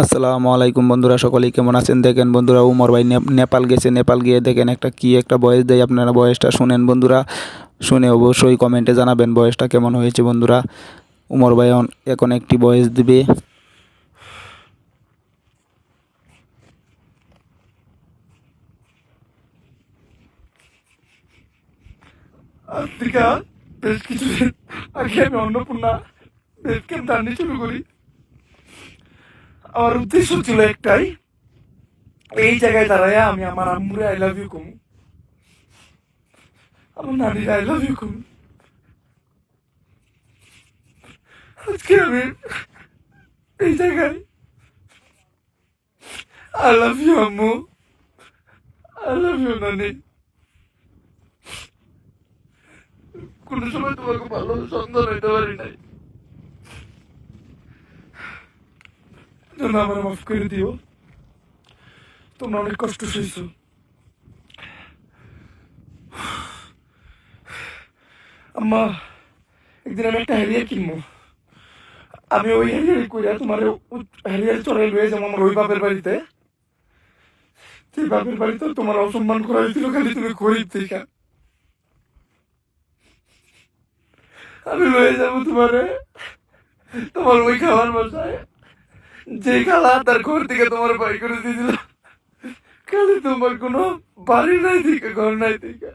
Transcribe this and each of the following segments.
আসসালামু আলাইকুম বন্ধুরা, সকলেই কেমন আছেন? দেখেন বন্ধুরা, উমর ভাই নেপাল গেছে। নেপাল গিয়ে দেখেন একটা ভয়েস দেয়। আপনারা ভয়েসটা শুনেন বন্ধুরা, শুনে অবশ্যই কমেন্টে জানাবেন ভয়েসটা কেমন হয়েছে বন্ধুরা। উমর ভাই এখন একটি ভয়েস দিবে। আজ থেকে বেশ কিছুদিন আগে আমি অন্নপূর্ণা বেস ক্যাম্প জার্নি শুরু করি। আমার উদ্দেশ্য ছিল একটাই, এই জায়গায় দাঁড়ায় আমি আমার আম্মুরে আই লাভ ইউ কমু, আমার নানির আই লাভ ইউ কমু। আজকে আমি এই জায়গায় আই লাভ ইউ আম্মু, আই লাভ ইউ নানি। কোনো সময় তোমাকে ভালো সন্তান হইতে পারি নাই, জন্য আমার মাফ করে দিও। তোমরা অনেক কষ্ট সইছো। আম্মা, একদিন আমি একটা হ্যারিয়ার কিনবো। আমি ওই হ্যারিয়ার কইরা তোমার হ্যারিয়ার চড়াই লয়ে যাবো আমার ওই বাপের বাড়িতে। সেই বাপের বাড়িতে তোমার অসম্মান করা হয়েছিল খালি তুমি গরিব দেখা। আমি লয়ে যাবো তোমারে তোমার ওই খাবার বাসায়, যে খালা তার ঘর থেকে তোমার বাই করে দিয়েছিল। খালি তোমার কোনো বাড়ি নাই থেকে, ঘর নাই থেকে।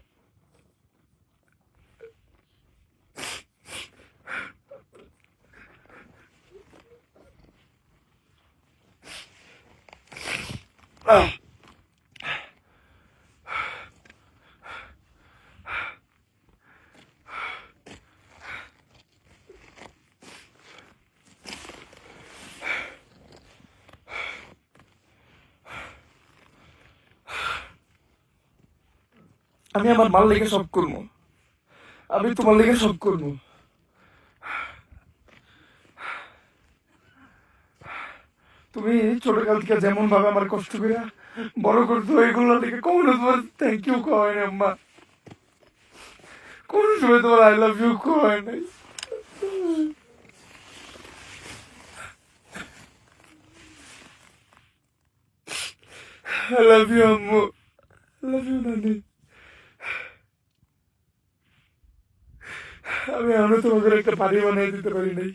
আমি আমার মাল লেগে সব করবো, আমি তোমার লেগে সব করবো। তুমি ছোটকাল থেকে যেমন ভাবে আমার কষ্ট করে বড় করতো, এগুলো থেকে কখনো তোমার থ্যাংক ইউ কয় না আম্মা। কোন সময় তোমার আই লাভ ইউ কয় নাই। আই লাভ ইউ আম্মু, আই লাভ ইউ নানি। আমি এখনো তোমাকে একটা বাড়ি বানিয়ে দিতে পারি নাই।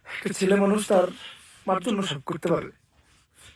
একটা ছেলে মানুষ তার মার জন্য সব করতে পারে।